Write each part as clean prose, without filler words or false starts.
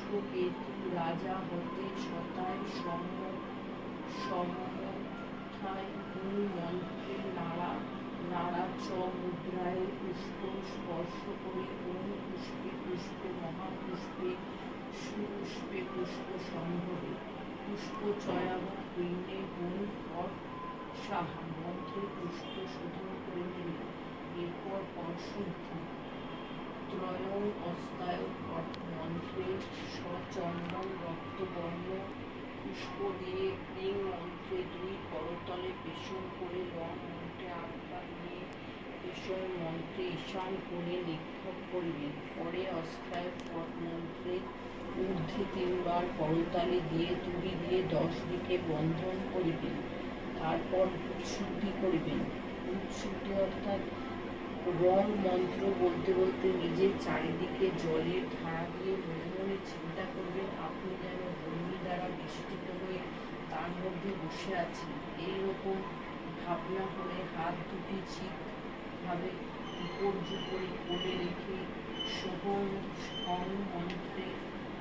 পুষ্পকেতু রাজা হতে শতায় সমথায় মূল মন্ত্রে নাড়া চ মুদ্রায় পুষ্প স্পর্শ করে ওম পুষ্পে পুষ্পে মহাপুষ্পে সুপুষ্পে পুষ্প সম্ভবে পুষ্প চয়াব পূর্ণে গুণ ফট সাহা মন্ত্রে পুষ্প শোধন করে নিলে এরপর পরশুদ্ধি ত্রয়ং অস্তায় ফট মন্ত্রে সচন্দন রক্তবর্ণ পুষ্প দিয়ে ক্লিং মন্ত্রে 2 করতলে পেশন করে লং মন্ত্রে আটবার নিয়ে পেশন মন্ত্রে ঈশান কোণে নিক্ষেপ করিবেন। পরে অস্তায় ফট মন্ত্রে ঊর্ধ্বে 3 বার করতালি দিয়ে তুড়ি দিয়ে 10 দিকে বন্ধন করিবেন। তারপর উৎশুদ্ধি করিবেন। উৎশুদ্ধি অর্থাৎ রং মন্ত্র বলতে বলতে নিজের চারিদিকে জলের ধারা দিয়ে মনে মনে চিন্তা করবেন আপনি যেন ভূমি দ্বারা বেষ্টিত হয়ে তার মধ্যে বসে আছেন। এইরকম ভাবনা হলে হাত দুটি ঠিকভাবে উপর্যুপরি কোলে রেখে সোহং মন্ত্রে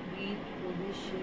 হৃদ প্রদেশে